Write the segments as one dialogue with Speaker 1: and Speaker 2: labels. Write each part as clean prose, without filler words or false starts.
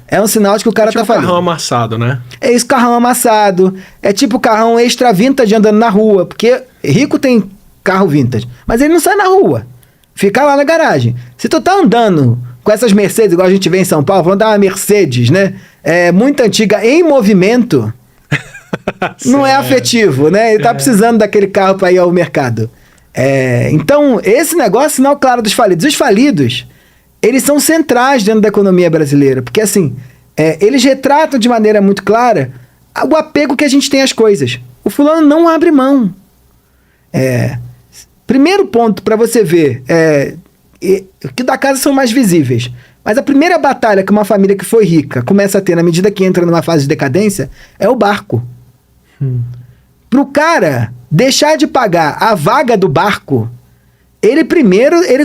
Speaker 1: é um sinal de que o cara tá falido.
Speaker 2: Carrão amassado, né?
Speaker 1: É isso, carrão amassado. É tipo carrão extra vintage andando na rua. Porque rico tem carro vintage, mas ele não sai na rua. Fica lá na garagem. Se tu tá andando com essas Mercedes, igual a gente vê em São Paulo, vamos dar uma Mercedes, né? Muito antiga, em movimento, não é afetivo, né? Ele tá precisando daquele carro para ir ao mercado. Então, esse negócio é sinal claro dos falidos. Os falidos, eles são centrais dentro da economia brasileira, porque assim, eles retratam de maneira muito clara o apego que a gente tem às coisas. O fulano não abre mão. Primeiro ponto para você ver, que da casa são mais visíveis, mas a primeira batalha que uma família que foi rica começa a ter na medida que entra numa fase de decadência é o barco. Pro cara deixar de pagar a vaga do barco, ele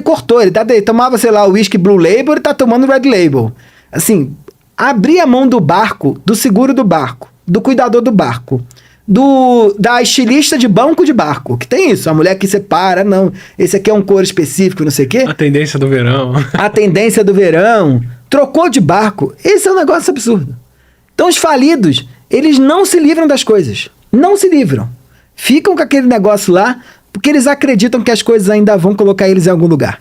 Speaker 1: cortou, ele tomava, sei lá, o whisky Blue Label, ele tá tomando Red Label. Assim, abrir a mão do barco, do seguro do barco, do cuidador do barco, da estilista de banco de barco, que tem isso, a mulher que separa, não, esse aqui é um cor específico, não sei o quê.
Speaker 2: A tendência do verão.
Speaker 1: A tendência do verão. Trocou de barco. Esse é um negócio absurdo. Então os falidos, eles não se livram das coisas. Não se livram. Ficam com aquele negócio lá, porque eles acreditam que as coisas ainda vão colocar eles em algum lugar.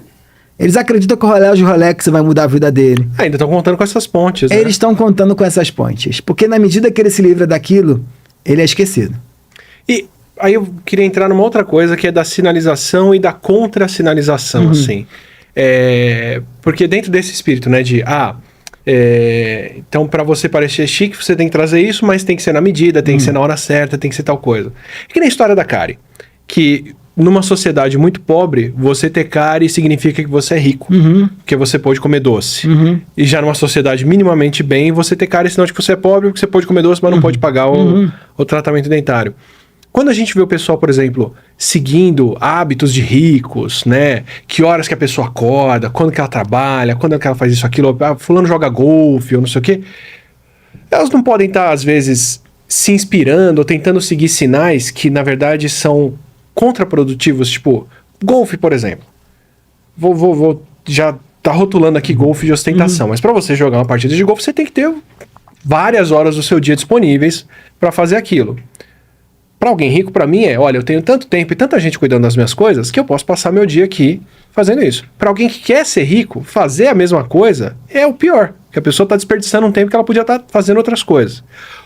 Speaker 1: Eles acreditam que o relógio Rolex vai mudar a vida dele.
Speaker 2: Ainda estão contando com essas pontes, né?
Speaker 1: Eles estão contando com essas pontes. Porque na medida que ele se livra daquilo, ele é esquecido.
Speaker 2: E aí eu queria entrar numa outra coisa, que é da sinalização e da contra-sinalização, assim. Porque dentro desse espírito, né, então para você parecer chique, você tem que trazer isso, mas tem que ser na medida, tem que ser na hora certa, tem que ser tal coisa. É que nem a história da cárie, que numa sociedade muito pobre, você ter cárie significa que você é rico, porque você pode comer doce. E já numa sociedade minimamente bem, você ter cárie é sinal de que você é pobre, porque você pode comer doce, mas não pode pagar o tratamento dentário. Quando a gente vê o pessoal, por exemplo, seguindo hábitos de ricos, né? Que horas que a pessoa acorda, quando que ela trabalha, quando que ela faz isso, aquilo, fulano joga golfe ou não sei o quê. Elas não podem estar, às vezes, se inspirando ou tentando seguir sinais que, na verdade, são contraprodutivos, tipo, golfe, por exemplo. Vou já tá rotulando aqui golfe de ostentação, mas para você jogar uma partida de golfe, você tem que ter várias horas do seu dia disponíveis para fazer aquilo. Para alguém rico, para mim olha, eu tenho tanto tempo e tanta gente cuidando das minhas coisas que eu posso passar meu dia aqui fazendo isso. Para alguém que quer ser rico, fazer a mesma coisa é o pior, que a pessoa está desperdiçando um tempo que ela podia estar fazendo outras coisas.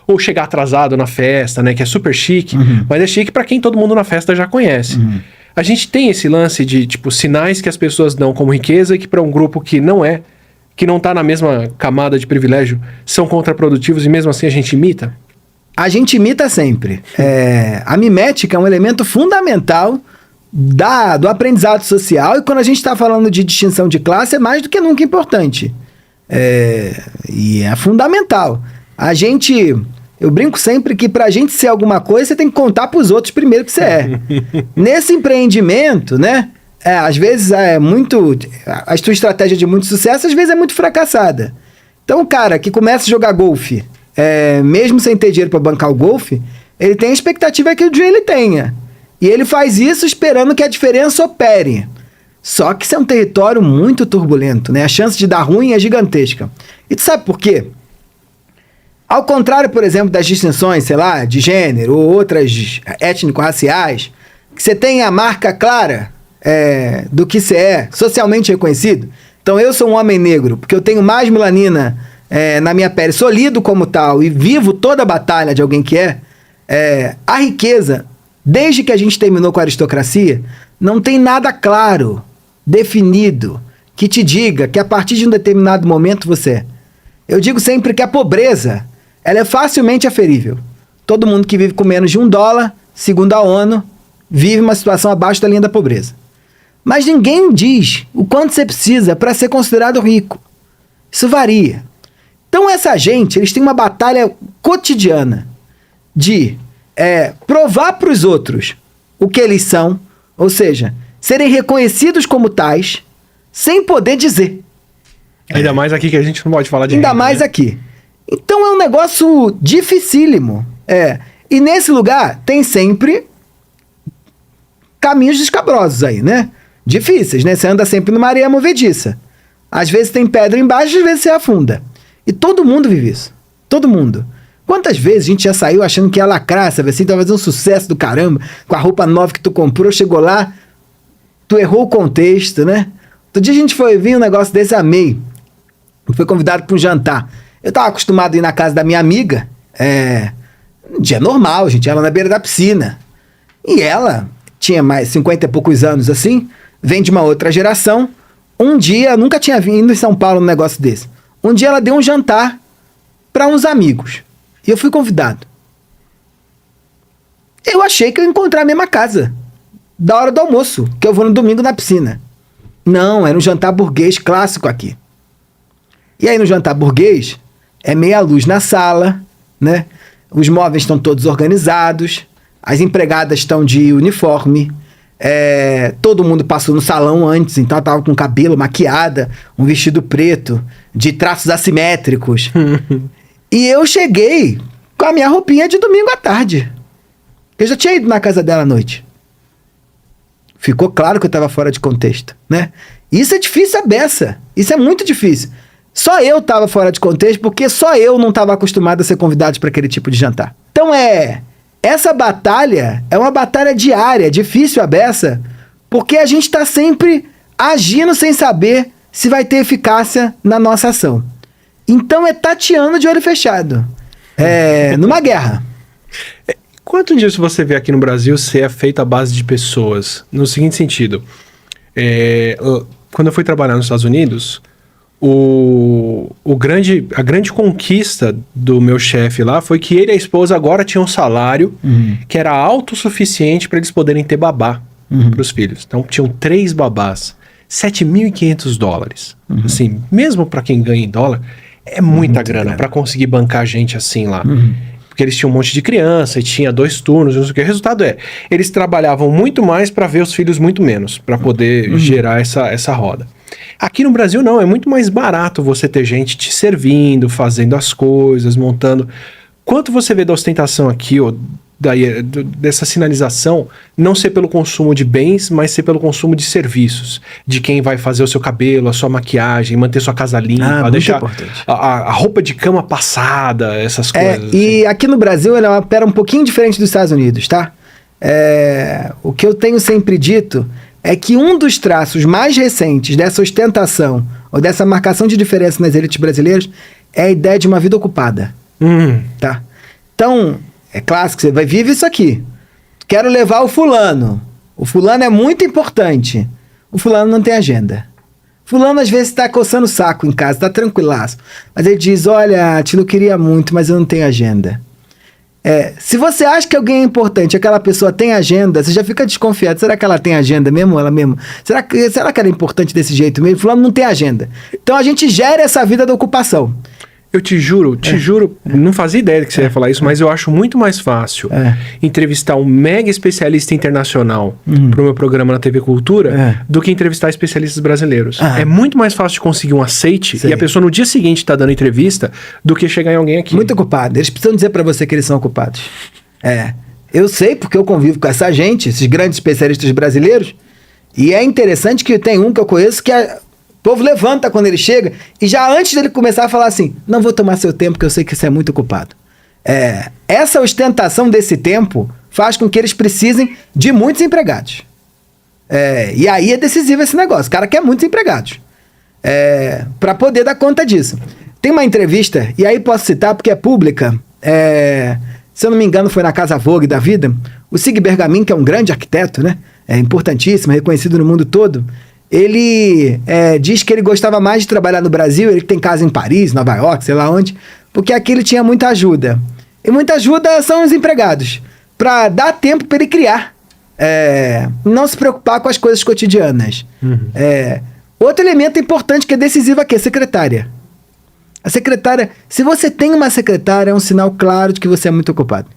Speaker 2: Ou chegar atrasado na festa, né, que é super chique, mas é chique para quem todo mundo na festa já conhece. A gente tem esse lance de, tipo, sinais que as pessoas dão como riqueza e que para um grupo que não tá na mesma camada de privilégio, são contraprodutivos e mesmo assim a gente imita.
Speaker 1: A gente imita sempre. A mimética é um elemento fundamental do aprendizado social, e quando a gente está falando de distinção de classe, é mais do que nunca importante. E é fundamental. Eu brinco sempre que pra gente ser alguma coisa, você tem que contar pros outros primeiro que você é. Nesse empreendimento, né? Às vezes a tua estratégia de muito sucesso, às vezes é muito fracassada. Então o cara que começa a jogar golfe, mesmo sem ter dinheiro para bancar o golfe, ele tem a expectativa que o dia ele tenha. E ele faz isso esperando que a diferença opere. Só que isso é um território muito turbulento, né? A chance de dar ruim é gigantesca. E tu sabe por quê? Ao contrário, por exemplo, das distinções, sei lá, de gênero ou outras étnico-raciais, que você tem a marca clara do que você é, socialmente reconhecido. Então eu sou um homem negro, porque eu tenho mais melanina na minha pele, sou lido como tal e vivo toda a batalha de alguém que a riqueza, desde que a gente terminou com a aristocracia, não tem nada claro, definido, que te diga que a partir de um determinado momento você é. Eu digo sempre que a pobreza, ela é facilmente aferível. Todo mundo que vive com menos de $1, segundo a ONU, vive uma situação abaixo da linha da pobreza. Mas ninguém diz o quanto você precisa para ser considerado rico. Isso varia. Então essa gente, eles têm uma batalha cotidiana de provar para os outros o que eles são, ou seja, serem reconhecidos como tais, sem poder dizer.
Speaker 2: Ainda mais aqui que a gente não pode falar de
Speaker 1: Ainda
Speaker 2: renda,
Speaker 1: mais
Speaker 2: né?
Speaker 1: aqui. Então é um negócio dificílimo. E nesse lugar tem sempre caminhos escabrosos aí, né? Difíceis, né? Você anda sempre numa areia movediça. Às vezes tem pedra embaixo, às vezes você afunda. E todo mundo vive isso. Todo mundo. Quantas vezes a gente já saiu achando que ia lacrar, sabe assim, tava fazendo um sucesso do caramba, com a roupa nova que tu comprou, chegou lá, tu errou o contexto, né? Outro dia a gente foi ver um negócio desse, amei. Foi convidado para um jantar. Eu tava acostumado a ir na casa da minha amiga, um dia normal, gente, ela na beira da piscina. E ela tinha mais 50 e poucos anos assim, vem de uma outra geração. Um dia, nunca tinha vindo em São Paulo um negócio desse. Um dia ela deu um jantar para uns amigos. E eu fui convidado. Eu achei que eu ia encontrar a mesma casa. Da hora do almoço, que eu vou no domingo na piscina. Não, era um jantar burguês clássico aqui. E aí no jantar burguês, é meia luz na sala, né? Os móveis estão todos organizados, as empregadas estão de uniforme, todo mundo passou no salão antes, então ela tava com o cabelo maquiada, um vestido preto, de traços assimétricos. E eu cheguei com a minha roupinha de domingo à tarde. Eu já tinha ido na casa dela à noite. Ficou claro que eu estava fora de contexto, né? Isso é difícil a beça. Isso é muito difícil. Só eu estava fora de contexto porque só eu não estava acostumado a ser convidado para aquele tipo de jantar. Então essa batalha é uma batalha diária, difícil a beça, porque a gente está sempre agindo sem saber se vai ter eficácia na nossa ação. Então é tateando de olho fechado. Numa guerra.
Speaker 2: Quanto disso você vê aqui no Brasil ser feito à base de pessoas? No seguinte sentido, quando eu fui trabalhar nos Estados Unidos, a grande conquista do meu chefe lá foi que ele e a esposa agora tinham um salário que era autossuficiente para eles poderem ter babá para os filhos. Então tinham 3 babás, $7.500. Assim, mesmo para quem ganha em dólar, é muita grana para conseguir bancar gente assim lá. Porque eles tinham um monte de criança e tinha 2 turnos, não sei o que. O resultado eles trabalhavam muito mais para ver os filhos muito menos, para poder gerar essa roda. Aqui no Brasil não, é muito mais barato você ter gente te servindo, fazendo as coisas, montando. Quanto você vê da ostentação aqui, ou dessa sinalização, não ser pelo consumo de bens, mas ser pelo consumo de serviços, de quem vai fazer o seu cabelo, a sua maquiagem, manter sua casa limpa, deixar a roupa de cama passada, essas coisas.
Speaker 1: E aqui no Brasil ela opera um pouquinho diferente dos Estados Unidos, tá? O que eu tenho sempre dito é que um dos traços mais recentes dessa ostentação ou dessa marcação de diferença nas elites brasileiras é a ideia de uma vida ocupada. Tá? Então, é clássico, você vai viver isso aqui. Quero levar o fulano. O fulano é muito importante. O fulano não tem agenda. Fulano às vezes está coçando o saco em casa, tá tranquilaço. Mas ele diz, olha, Tilo, eu queria muito, mas eu não tenho agenda. Se você acha que alguém é importante, aquela pessoa tem agenda, você já fica desconfiado. Será que ela tem agenda mesmo? Ela mesmo? Será que ela é importante desse jeito mesmo? Fulano não tem agenda. Então a gente gera essa vida da ocupação.
Speaker 2: Eu te juro, não fazia ideia que você ia falar isso, mas eu acho muito mais fácil entrevistar um mega especialista internacional pro meu programa na TV Cultura do que entrevistar especialistas brasileiros. É muito mais fácil de conseguir um aceite e a pessoa no dia seguinte tá dando entrevista do que chegar em alguém aqui.
Speaker 1: Muito ocupado. Eles precisam dizer pra você que eles são ocupados. Eu sei porque eu convivo com essa gente, esses grandes especialistas brasileiros, e é interessante que tem um que eu conheço que o povo levanta quando ele chega e já antes dele começar a falar assim, não vou tomar seu tempo porque eu sei que você é muito ocupado. Essa ostentação desse tempo faz com que eles precisem de muitos empregados. E aí é decisivo esse negócio. O cara quer muitos empregados para poder dar conta disso. Tem uma entrevista, e aí posso citar porque é pública, se eu não me engano foi na Casa Vogue da vida, o Sig Bergamin, que é um grande arquiteto, né? Importantíssimo, reconhecido no mundo todo. Ele diz que ele gostava mais de trabalhar no Brasil, ele tem casa em Paris, Nova York, sei lá onde, porque aqui ele tinha muita ajuda. E muita ajuda são os empregados, para dar tempo para ele criar. Não se preocupar com as coisas cotidianas. Outro elemento importante que é decisivo aqui é a secretária. A secretária, se você tem uma secretária, é um sinal claro de que você é muito ocupado.